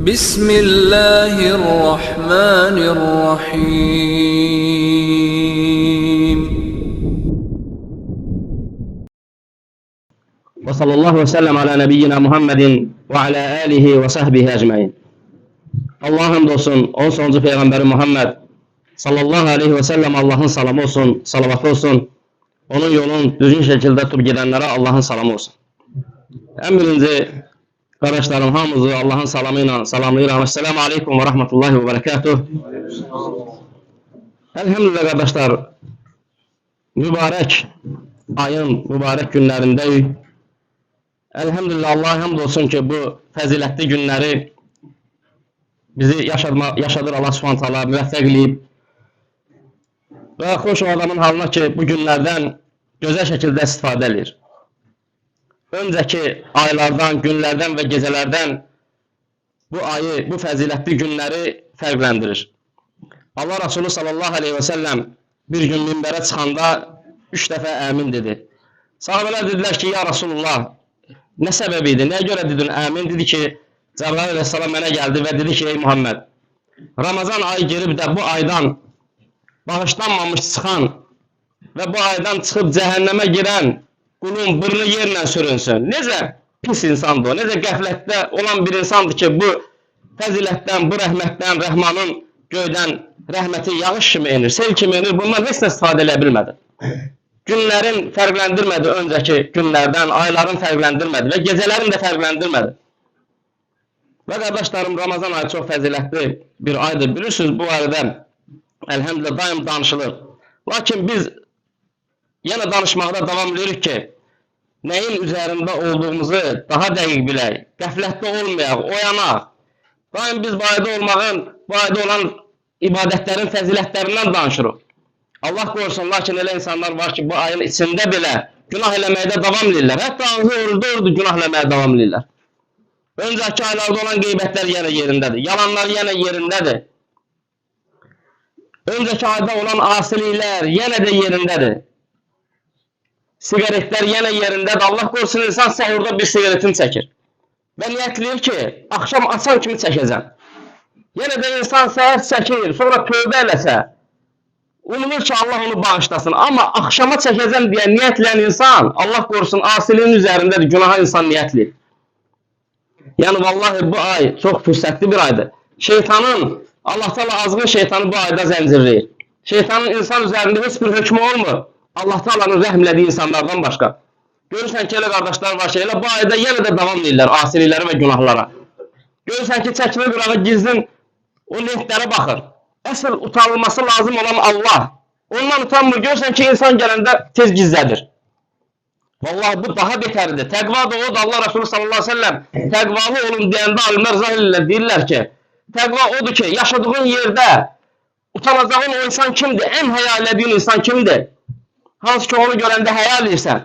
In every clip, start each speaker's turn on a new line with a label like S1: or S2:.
S1: بسم الله الرحمن الرحيم.
S2: وصلى الله وسلم على نبiyina Muhammedin ve ala alihi ve sahbihi ecmaîn. Allah'a hamdolsun, onun sonuncu Peygamberi Muhammed sallallahu aleyhi ve sellem Allah'ın salamı olsun, salavatı olsun. Onun yolun düzgün şekilde tutup gidenlere Allah'ın salamı olsun. En birinci kardeşlerim hamımızı Allah'ın salamıyla salamlayıram. Esselamu aleyküm ve rahmetullahi ve berekatuhu. Elhamdülillah kardeşler, mübarek ayın mübarek günlerindeyiz. Elhamdülillah Allah'a hamdolsun ki bu faziletli günleri bizi yaşadır Allah subhanahu teala müvəffəq eləyib. Və xoş o adamın halına ki bu günlərdən gözəl şəkildə istifadə edir. Öncəki aylardan, günlərdən və gecələrdən bu ayı, bu fəzilətli günləri fərqləndirir. Allah Resulü sallallahu aleyhi və səlləm bir gün minbərə çıxanda 3 dəfə əmin dedi. Sahabələr dedilər ki, ya Resulullah, nə səbəbi idi? Nəyə görə dedin əmin? Dedi ki, Cəbrail əleyhissalam mənə gəldi və dedi ki, ey Muhammed, Ramazan ayı girib də bu aydan bağışlanmamış çıxan və bu aydan çıxıb cəhənnəmə girən qulun burnu yerlə sürünsün. Necə pis insandır o, necə qəflətdə olan bir insandır ki, bu fəzilətdən, bu rəhmətdən, Rəhmanın göydən rəhməti yağış kimi enir, sel kimi enir, bundan heç nə istifadə edə bilmədi. Günlərin fərqləndirmədi öncəki günlərdən, ayların fərqləndirmədi və gecələrin də fərqləndirmədi. Və qardaşlarım, Ramazan ayı çox fəzilətli bir aydır. Bilirsiniz, bu ayda əlhəmdülillah daim danışılır. Lakin biz yenə danışmaqda davam edirik ki, nəyin üzərində olduğumuzu daha dəqiq bilək, qəflətdə olmayaq, oyanaq. Daim biz bu ayda olmağın, bu ayda olan ibadətlərin fəzilətlərindən danışırıq. Allah qorusun, lakin elə insanlar var ki, bu ayın içində belə günah eləməkdə davam edirlər. Hətta orada günah eləməyə davam edirlər. Öncəki aylarda olan qeybətlər yenə yerindədir, yalanlar yenə yerindədir. Öncəki ayda olan asiliklər yenə də yerindədir. Sigaretlər yenə yerindədir. Allah qorusun, insan səhurda bir sigaretini çəkir. Və niyyətləyir ki, axşam açan kimi çəkəcəm. Yenə də insan səhər çəkir, sonra tövbə eləsə, umulur ki, Allah onu bağışlasın. Amma axşama çəkəcəm deyə niyyətləyən insan, Allah qorusun, asiliyin üzərindədir, günaha insan niyyətləyir. Yəni, vallahi bu ay çox fürsətli bir aydır. Şeytanın, Allah Teala azğın şeytanı bu ayda zəncirləyir. Şeytanın insan üzərində heç bir hökmü olmur. Allah Teala'nın rəhmlədiyi insanlardan başqa. Görürsən ki, elə qardaşlar var ki, elə bu ayda yenə də davam edirlər asiliklərə və günahlara. Görürsən ki, çəkmə qırağı gizlin o lentlərə baxır. Əsl utanılması lazım olan Allah. Ondan utanmır. Görürsən ki, insan gələndə tez gizlədir. Vallahi bu daha betərdir. Təqva da odur. Allah Resulü sallallahu aleyhi ve sellem təqvalı olun deyəndə alimlər zahirlər deyirlər ki, təqva odur ki, yaşadığın yerdə utanacağın o insan kimdir? Ən həya elədiyin insan kimdir? Hansı ki, onu görəndə həya eləyirsən.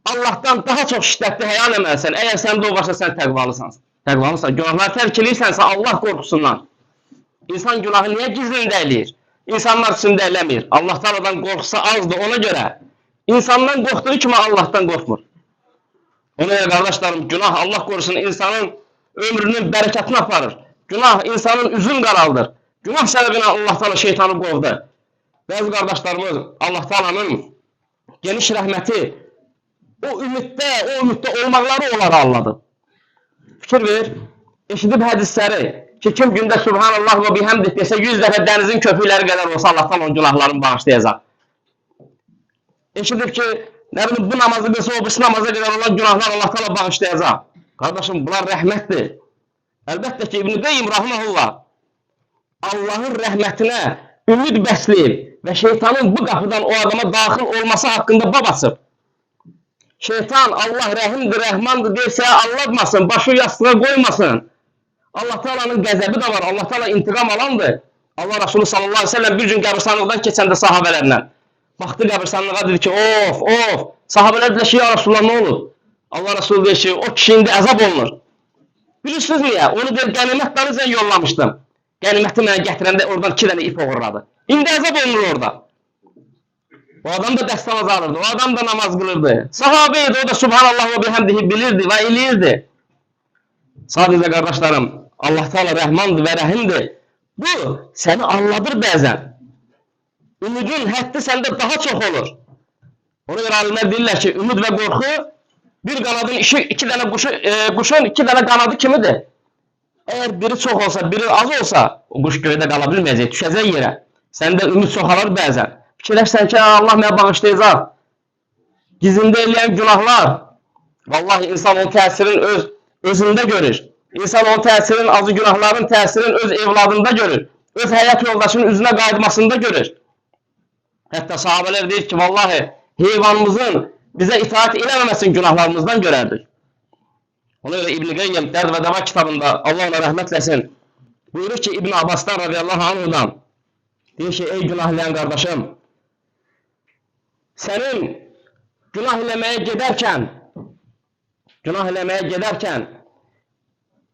S2: Allahdan daha çox şiddətli həya eləməlisən. Əgər sən də o başa sən təqvalısan. Günahları tərk edirsənsə Allah qorxusundan. İnsan günahı niyə gizlində eləyir? İnsanlar içində eləmir. Allah Teala'dan qorxusu azdır, ona görə. İnsandan qorxduğu kimi Allah'tan qorxmur. Ona görə qardaşlarım, günah Allah qorusun insanın ömrünün bərəkətini aparır. Günah insanın üzün qaraldır. Günah səbəbinə Allah Teala şeytanı qovdu. Bəzi qardaşlarımız Allah Teala'nın geniş rəhməti o ümiddə olmaqları onları anladı. Fikir ver, eşidib hədisləri ki, kim gündə Subhanallah və bihamdih desə 100 dəfə dənizin köpükləri qədər olsa Allah'tan onun günahlarını bağışlayacaq. Eşidib ki, nə bilim, bu namazı qılsa o birisi namaza qədər olan günahlar Allah Teala bağışlayacaq. Qardaşım, bunlar rəhmətdir. Əlbəttə ki, İbn-i Qeyyim rahmehullah Allah'ın rəhmətinə ümid bəsləyir və şeytanın bu qapıdan o adama daxil olması haqqında babasıb. Şeytan Allah rəhimdir, rəhmandır deyirsə allatmasın, başı yastığa qoymasın. Allah Teala'nın qəzəbi də var, Allah Teala intiqam alandır. Allah Resulü sallallahu aleyhi ve sellem bir gün qəbirstanlıqdan keçəndə sahabələrlə baxdı qəbirstanlığa, dedi ki, of, sahabələr deyir ki, ya Resulullah, nə olur? Allah Resulü deyir ki, o kişi indi əzab olunur. Bilirsiniz niyə? Onu deyir, qənimət dənizlə yollamışdım. Qəniməti mənə gətirəndə oradan 2 dənə ip oğurladı. İndi əzab olunur orada. O adam da dəstəmaz alırdı, o adam da namaz qılırdı. Sahabə idi, o da Subhanallah və bihamdihi bilirdi və eləyirdi. Sadəcə qardaşlarım, Allah Teala rəhmandır və rəhimdir. Bu səni anladır bəzən. Ümidin həddi səndə daha çox olur. Ona görə alimlər deyirlər ki, ümid və qorxu bir qanadın iki dənə quşun iki dənə qanadı kimidir. Əgər biri çox olsa, biri az olsa, o quş göydə qala bilməyəcək, düşəcək yerə. Səndə ümid çoxalır bəzən. Fikirləşsən ki, Allah mənə bağışlayacaq. Gizlində eləyən günahlar, vallahi insan onun təsirini özündə görür. İnsan onun təsirin, azı günahların təsirini öz evladında görür. Öz həyat yoldaşının üzünə qayıtmasında görür. Hətta sahabələr deyir ki, vallahi heyvanımızın bizə itaat eləməməsini günahlarımızdan görərdik. Ona görə İbn-i Qeyyim Dərd və Dəva kitabında, Allah ona rəhmət eləsin, buyurur ki, İbn Abbasdan radiyallahu anhudan, deyir ki, ey günah eləyən qardaşım, sənin günah eləməyə gedərkən,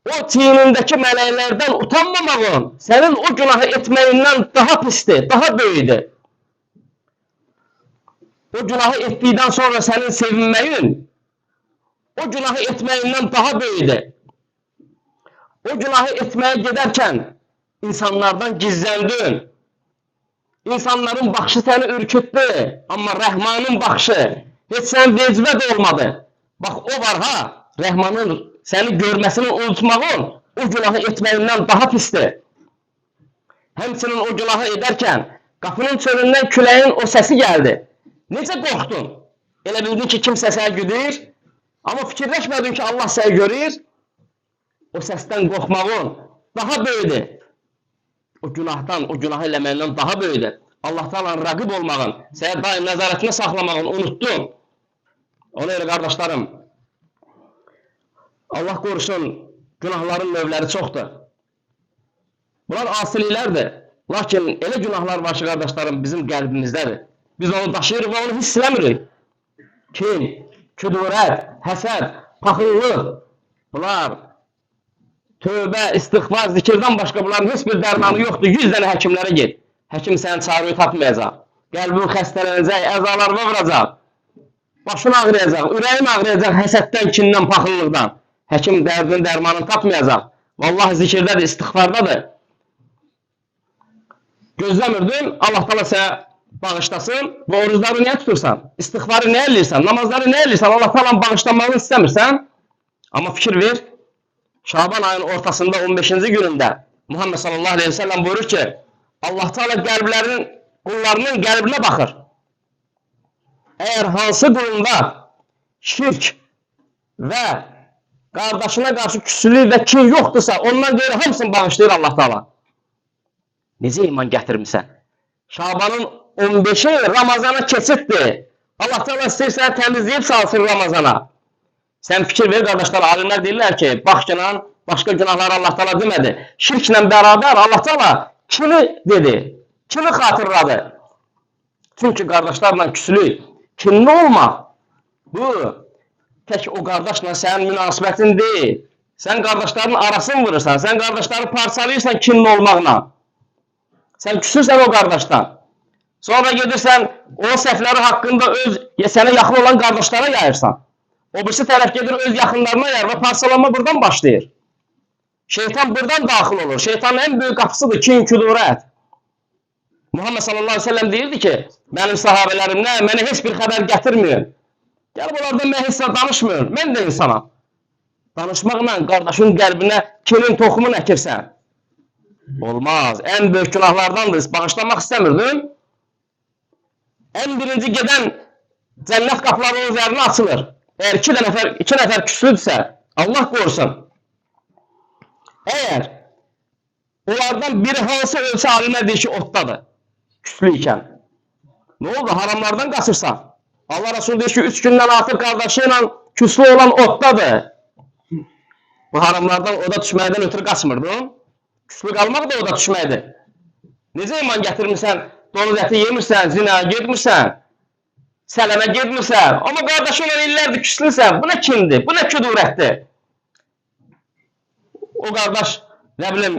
S2: o çiynindəki mələklərdən utanmamağın, sənin o günahı etməyindən daha pisdir, daha böyüdür. O günahı etdikdən sonra sənin sevinməyin, o günahı etməyindən daha böyüdür. O günahı etməyə gedərkən insanlardan gizləndin. İnsanların baxışı səni ürkütdü, amma Rəhmanın baxışı heç sən vecvə də olmadı. Bax, o var ha, Rəhmanın səni görməsini unutmağın o günahı etməyindən daha pisdir. Həmçinin o günahı edərkən qapının çölündən küləyin o səsi gəldi. Necə qorxdun? Elə bildin ki, kimsə səni güdür, amma fikirləşmədin ki, Allah səni görür. O səsdən qorxmağın daha böyüdür. O günahdan, o günahı eləməyindən daha böyüdür. Allah'tan rəqib olmağın, səni daim nəzarətində saxlamağın unutdun. Ona görə qardaşlarım, Allah qorusun, günahların növləri çoxdur. Bunlar asiliklərdir. Lakin elə günahlar var ki, qardaşlarım, bizim qəlbimizdədir. Biz onu daşıyırıq və onu hiss eləmirik. Kin, küdurət, həsəd, paxıllıq, bunlar tövbə, istiğfar, zikirdən başqa bunların heç bir dərmanı yoxdur. 100 dənə həkimlərə get. Həkim sənin çağrıyı tapmayacaq. Qəlbin xəstələnəcək, əzalarına vuracaq. Başın ağrıyacaq, ürəyin ağrıyacaq həsəddən, kindən, paxıllıqdan. Həkim dərdin dərmanını tapmayacaq. Vallahi zikirdədir, istiğfardadır. Gözləmirdin, Allah təala sənə bağışlasın və orucları niyə tutursan? İstiğfarı nə eləyirsən? Namazları nə eləyirsən? Allah təalanın bağışlanmağını istəmirsən? Amma fikir ver, Şaban ayının ortasında 15-ci günündə Muhammed sallallahu aleyhi ve sellem buyurur ki, Allah təala qullarının qəlbinə baxır. Əgər hansı qulunda şirk və qardaşına qarşı küslülük və kin yoxdursa, ondan qeyri hamısını bağışlayır Allah təala. Necə iman gətirmirsən? Şabanın 15-i Ramazana keçiddir. Allah təala istəyirsə təmizləyib salsın Ramazana. Sən fikir ver, qardaşlar, alimlər deyirlər ki, baxçınan başqa günahları Allah təala demədi. Şirklə bərabər Allah təala kini dedi, kini xatırladı. Çünki qardaşlarla küslük, kinli olmaq, bu tək o qardaşla sənin münasibətin deyil. Sən qardaşların arasını vurursan, sən qardaşları parçalayırsan kinli olmaqla. Sən küsürsən o qardaşdan. Sonra gedirsən, o səhvləri haqqında sənə yaxın olan qardaşlara yayırsan. O birisi tərəf gedir, öz yaxınlarına yayır və parçalanma buradan başlayır. Şeytan buradan daxil olur. Şeytanın en büyük qapısıdır kin, küdurət. Muhammed sallallahu aleyhi ve sellem deyirdi ki, mənim sahabələrimdən mənə heç bir xəbər gətirməyin. Gəlib onlardan mən heç danışmıyorum. Mən də insanam. Danışmaqla qardaşın qəlbinə kinin toxumu əkirsən. Olmaz. En büyük günahlardandır. Bağışlamaq istəmirdin. En birinci gedən cənnət qapıları onun üzərinə açılır. Eğer iki nəfər küslüdürsə, Allah qorusun. Eğer onlardan biri hansı ölçü alimlər deyir ki, otdadır. Küslü ikən. Ne oldu? Haramlardan qaçırsan. Allah Resulü deyir ki, 3 gündən artıq qardaşı ilə küslü olan otdadır. Bu haramlardan oda düşməkdən ötürü qaçmırdın. Küslü qalmaq da oda düşməkdir. Necə iman gətirmirsən, donuz əti yemirsən, zinaya getmirsən, sələmə getmirsən, amma qardaşı ilə illərdir küslüsən, bu nə kindir, bu nə küdurətdir? O qardaş, nə bilim,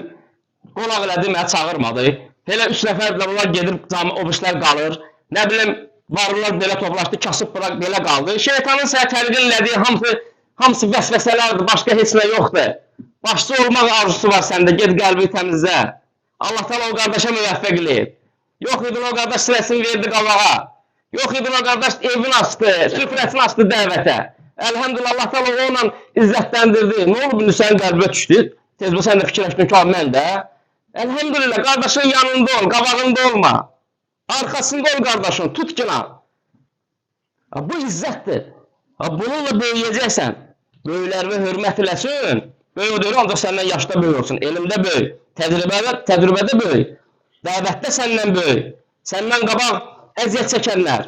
S2: qonaq elədi, mənə çağırmadı. Elə 3 nəfərlə bunlar gedir, o birilər qalır. Nə bilim, varlılar belə toplaşdı, kasıb bırak belə qaldı. Şeytanın sənə təlqin elədiyi hamısı vəsvəsələrdir, başqa heç nə yoxdur. başçı olmaq arzusu var səndə, get qəlbi təmizlə. Allah təala o qardaşa müvəffəq eləyib. Yox idin o qardaş sinəsini verdi qabağa. Yox idin o qardaş evini açdı, süfrəsini açdı dəvətə. Elhamdülillah Allah təala onunla izzətləndirdi. Nə olub indi sənin qəlbə düşdü? Tez bu sən də fikirləşdin ki, mən də. Elhamdülillah qardaşın yanında ol, qabağında olma. Arkasında ol qardaşın, tut ki lan. Bu izzətdir. Bununla böyüyəcəksən. Böyüklərə hörmət eləsin. Böyük deyir, ancaq səndən yaşda böyük olsun, elmdə böyük, təcrübədə böyük, dəvətdə səndən böyük, səndən qabaq əziyyət çəkənlər.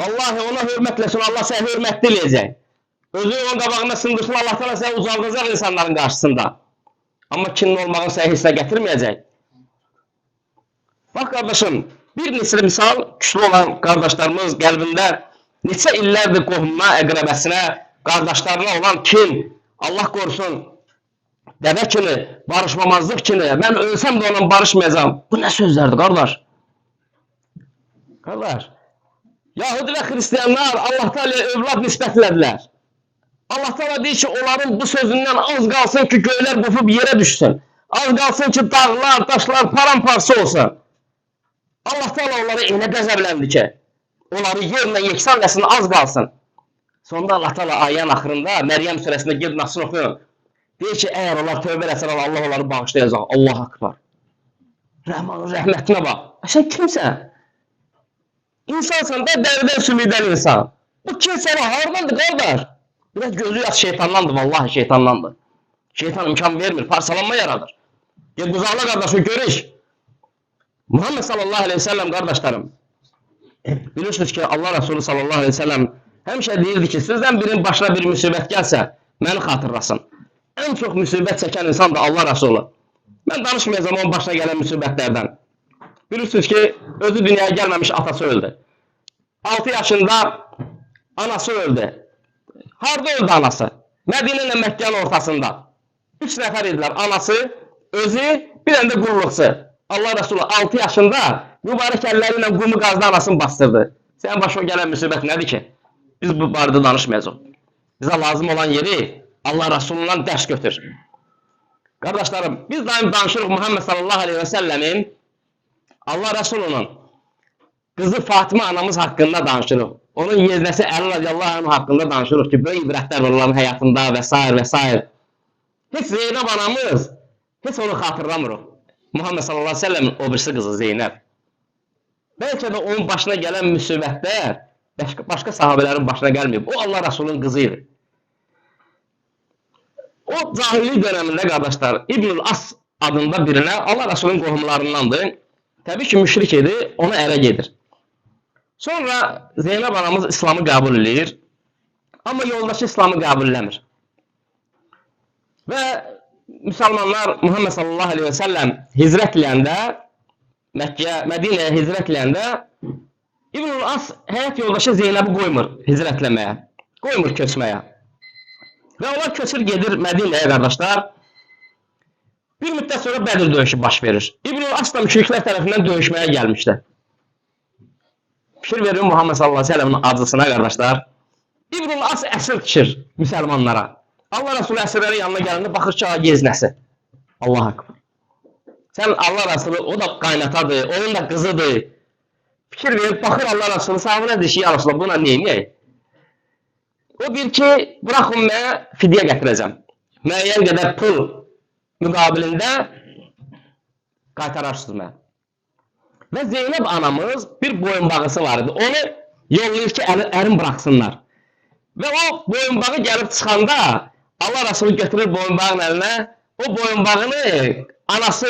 S2: Vallahi ona hörmət eləsin, Allah səni hörmətli eləyəcək. Özü onun qabağına sındırsın, Allah təala səni uzaldacaq insanların qarşısında. Amma kinli olmağın səni hissə gətirməyəcək. Bax qardaşım, bir neçə misal güclü olan qardaşlarımız qəlbində neçə illərdir qohumuna, əqrəbəsinə, qardaşlarına olan kin, Allah qorusun, dəvə kimi, barışmamazlıq kimi, mən ölsəm də onunla barışmayacağım. Bu nə sözlərdir, qardaş? Qardaş, Yahudi və Xristiyanlar Allah Teala'ya övlad nisbətlədilər. Allah Teala deyir ki, onların bu sözündən az qalsın ki, göylər qopub yerə düşsün. Az qalsın ki, dağlar, daşlar paramparça olsun. Allah Teala onları elə qəzəbləndi ki, onları yerlə yeksan eləsin, az qalsın. Sonda Allah Teala ayənin axırında Məryəm surəsində gedin açın oxuyun. Deyir ki, əgər onlar tövbə eləsələr, Allah onları bağışlayacaq. Allah akbar. Rəhmanın rəhmətinə bax. Sən kimsən? İnsansan da dərdən sümüdən insan. Bu kim sənə hardandır qardaş? Biraz gözü yaş şeytandandır, vallahi şeytandandır. Şeytan imkan vermir, parçalanma yaradır. Gel buzağla qardaşı görüş. Muhammed sallallahu aleyhi ve sellem qardaşlarım. Bilirsiniz ki Allah Resulü sallallahu aleyhi ve sellem həmişə deyirdi ki, sizdən birinin başına bir müsibət gəlsə, məni xatırlasın. Ən çox müsibət çəkən insan da Allah Resulü. Mən danışmayacağım onun başına gələn müsibətlərdən. Bilirsiniz ki, özü dünyaya gəlməmiş atası öldü. 6 yaşında anası öldü. Harada öldü anası? Mədinə ilə Məkkənin ortasında. 3 nəfər idilər. Anası, özü, bir dənə də qulluqçu. Allah Resulü 6 yaşında mübarək əlləri ilə qumu qazdı anasını bastırdı. Sənin başına gələn müsibət nədir ki? Biz bu barədə danışmayacağıq. Bizə lazım olan yeri Allah Resulü'ndən dərs götür. Qardaşlarım, biz daim danışırıq Muhammed sallallahu aleyhi ve sellemin Allah Resulü'nün qızı Fatıma anamız haqqında danışırıq. Onun yeznəsi Əli radiyallahu anh haqqında danışırıq ki, böyük ibrətlər var onların həyatında və s. və s. Heç Zeynəb anamız, heç onu xatırlamırıq. Muhammed sallallahu aleyhi ve sellemin o birisi qızı Zeynəb. Bəlkə də onun başına gələn müsibətlər başqa sahabələrin başına gəlməyib. O Allah Resulü'nün qızı idi. O cahillik döneminde kardeşler İbnül As adında birine Allah Resulü'nün qohumlarındandır. Tabii ki müşrik idi, ona ərə gedir. Sonra Zeynəb anamız İslamı qəbul edir. Amma yoldaşı İslamı qəbul eləmir. Və Müslümanlar Muhammed sallallahu aleyhi ve sellem hicrət eləyəndə, Mədinəyə hicrət eləyəndə İbnül As həyat yoldaşı Zeynəbi qoymur hicrətləməyə, qoymur köçməyə. Və onlar köçür gedir Mədinəyə qardaşlar. Bir müddət sonra Bədir döyüşü baş verir. İbnül As da müşriklər tərəfindən döyüşməyə gəlmişdi. Fikir verin Muhammed sallallahu aleyhi ve sellemin arzusun'a qardaşlar. İbnül As əsir tikir müsəlmanlara. Allah Resulü əsirləri yanına gələndə baxır ki, yeznəsi. Allah akbar. Sən Allah Resulü, o da qaynatadır, onun da qızıdır. Fikir verib baxır Allah Resulü, sahabına deyir ki, ya Resulü, buna neyini? O bir ki, bırakın mənə fidyə gətirəcəm. Müəyyən qədər pul müqabilində qaytararsınız mənə. Və Zeynəb anamız bir boyunbağısı var idi. Onu yollayır ki, ərin bıraksınlar. Və o boyunbağı gəlib çıxanda Allah Resulü götürür boyunbağın əlinə. O boyunbağını anası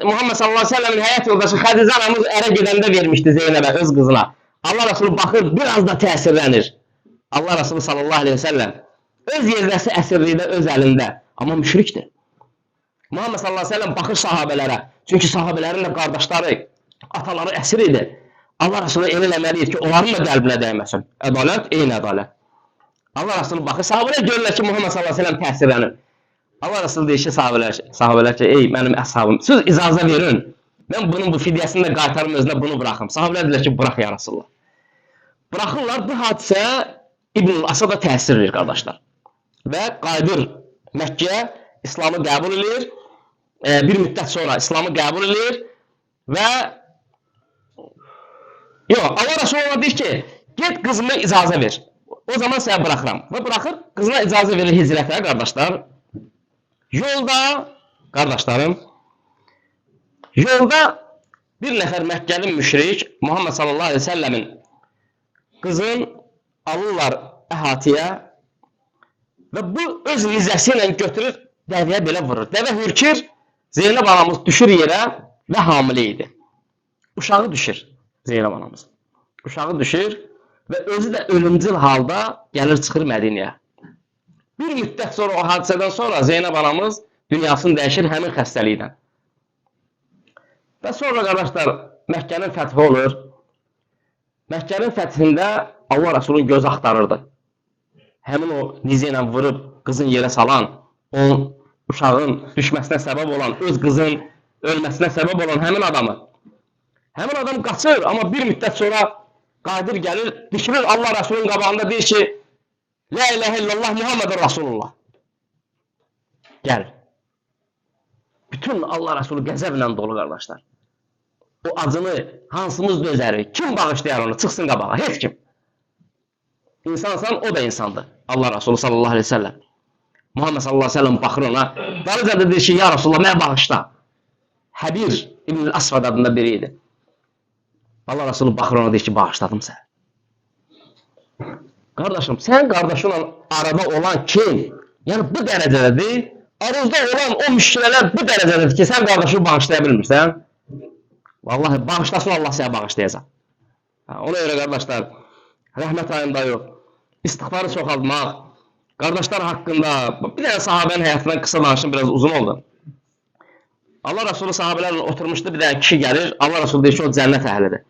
S2: Muhammed sallallahu aleyhi ve sellemin həyat yoldaşı Xədicə anamız ərə gedəndə vermişdi Zeynəbə, öz qızına. Allah Resulü baxır, biraz da təsirlənir. Allah Resulü sallallahu aleyhi ve sellem öz yeznəsi əsirlikdə öz əlində. Amma müşrikdir. Muhammed sallallahu aleyhi ve sellem baxır sahabələrə. Çünki sahabələrin də qardaşları, ataları əsir idi. Allah Resulü el eləməliyir ki, onların da qəlbinə dəyməsin. Ədalət, eyni ədalət. Allah Resulü baxır, sahabələr görürlər ki, Muhammed sallallahu aleyhi ve sellem təsirlənir. Allah Resulü deyir ki, sahabələr ki, ey mənim əshabım, siz icazə verin. Mən bunun bu fidyəsini də qaytarım özünə bunu bıraxım. Sahabələr deyirlər ki, bırax ya Resulullah. Bıraxırlar, bu hadisə İbnül As'a da təsir verir qardaşlar. Və qayıdır Məkkəyə İslamı qəbul edir. Bir müddət sonra İslamı qəbul edir və Allah Resulü ona deyir ki, get qızımı icazə ver. O zaman sənə bıraxıram. Və bıraxır, qızına icazə verir hicrətə, qardaşlar. Yolda, qardaşlarım, yolda bir nəfər Məkkəli müşrik Muhammed sallallahu aleyhi ve sellemin qızın alırlar əhatəyə və bu öz nizəsi ilə götürür, dəvəyə belə vurur. Dəvə hürkür, Zeynəb anamız düşür yerə və hamilə idi. Uşağı düşür Zeynəb anamız. Uşağı düşür və özü də ölümcül halda gəlir çıxır Mədinəyə. Bir müddət sonra o hadisədən sonra Zeynəb anamız dünyasını dəyişir həmin xəstəliklə. Və sonra qardaşlar Məkkənin fəthi olur. Məkkənin fəthində Allah Resulü'nün göz axtarırdı. Həmin o nizə ilə vurub qızın yerə salan, onun uşağın düşməsinə səbəb olan, öz qızın ölməsinə səbəb olan həmin adamı. Həmin adam qaçır, amma bir müddət sonra qadir gəlir, dikilir Allah Resulü'nün qabağında deyir ki, La ilahe illallah Muhammedur Rasulullah. Gəl. Bütün Allah Resulü qəzəblə dolu qardaşlar. O acını hansımız dözərik? Kim bağışlayar onu? Çıxsın qabağa. Heç kim. İnsansan, o da insandır. Allah Resulü sallallahu aleyhi ve sellem. Muhammed sallallahu aleyhi ve sellem baxır ona. Darıca da deyir ki, ya Resulullah, mənə bağışla. Həbir İbn-i Asfad adında biri idi. Allah Resulü baxır ona deyir ki, bağışladım sən. Qardaşım, sən qardaşınla arada olan kim? Yəni bu dərəcədədir. Aranızda olan o müşkilələr bu dərəcədədir ki, sən qardaşını bağışlaya bilmirsən. Vallahi bağışlasın, Allah sənə bağışlayacaq. Ona görə qardaşlar, rəhmət ayında yox, istiğfarı çoxaltmaq, qardaşlar haqqında, bir dənə sahabənin həyatından qısa danışım, biraz uzun oldu. Allah Resulü sahabələrlə oturmuşdu, bir dənə kişi gəlir, Allah Resulü deyir ki, o cənnət əhlidir.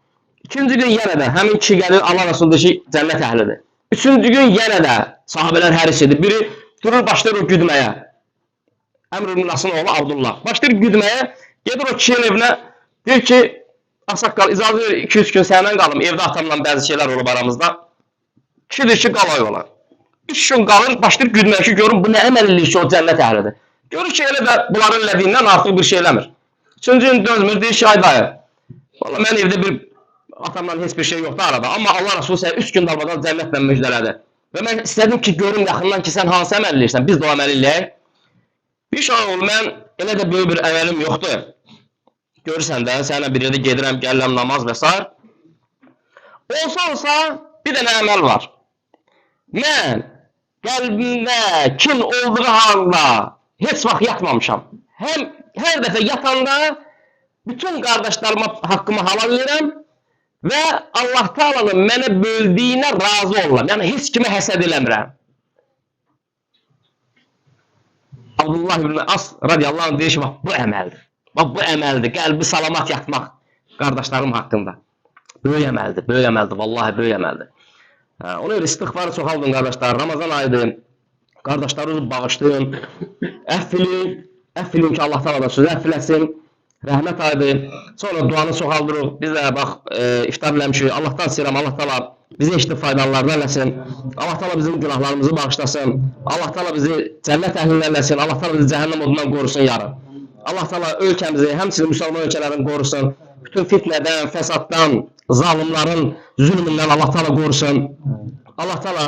S2: İkinci gün yenə də həmin kişi gəlir, Allah Resulü deyir ki, cənnət əhlidir. Üçüncü gün yenə də sahabələr həris edir. Biri durur, başlayır o güdməyə. Əmr ibn Asın oğlu Abdullah. Başlayır güdməyə, gedir o kişinin evinə, deyir ki, Ağsaqqal, icazə ver, 2-3 gün səndən qalım, evdə atamla bəzi şeylər olub aramızda. Kişi deyir ki, qalay olar. 3 gün qalır, başlayır güdməyə ki, görün, bu nə əməllilik ki, o cənnət əhlidir. Görür ki, elə də bunların elədiyindən artıq bir şey eləmir. Üçüncü gün dönmür, deyir ki, ay dayı, valla mən evdə bir atamdan heç bir şey yoxdur arada, amma Allah Resulü sənə 3 gün dalmadan cənnətlə müjdələdi. Və mən istədim ki, görüm yaxından ki, sən hansı əməl eləyirsən, biz də o əməl eləyək. Bir şey oğul, mən elə də böyük bir əməlim yoxdur. Görürsən də, sənə bir yerdə gedirəm, gəlirəm, namaz və s. Olsa, bir dənə əməl var. Mən qəlbimdə kin olduğu halda heç vaxt yatmamışam. Hər dəfə yatanda bütün qardaşlarıma haqqımı halal edirəm və Allah Taala'nın mənə böldüyünə razı oluram. Yəni heç kimə həsəd eləmirəm. Abdullah ibn As radiyallahu anh deyir ki, bu əməldir. Bu əməldir. Qəlbi salamat yatmaq qardaşlarım haqqında. Böyük əməldir. Vallahi böyük əməldir. Ona görə istiğfarı çoxaldın qardaşlar. Ramazan ayıdır. Qardaşlarınızı bağışlayın. Əff edin ki, Allah Taala da sizi əff eləsin. Rəhmət ayıdır. Sonra duanı çoxaldırıq. Biz də bax iftar eləmişik. Allahdan istəyirəm, Allah Taala bizi eşidib faydalarından eləsin. Allah Taala bizim günahlarımızı bağışlasın. Allah Taala bizi cənnət əhlindən eləsin. Allah Taala bizi cəhənnəm odundan qorusun yarın. Allah Taala ölkəmizi, həmçinin müsəlman ölkələrini qorusun. Bütün fitnədən, fəsaddan, zalimlərin zülmündən Allah Taala qorusun. Allah Taala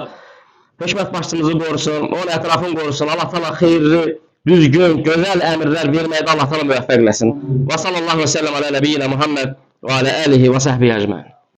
S2: hökumət başçımızı qorusun, onun ətrafını qorusun. Allah Taala xeyirli, düzgün, gözəl əmrlər verməkdə Allah Taala müvəffəq eləsin. Və sallallahu əleyhi və səlləm alə nəbiyyina Muhammed və alə alihi və səhbihi əcmaîn.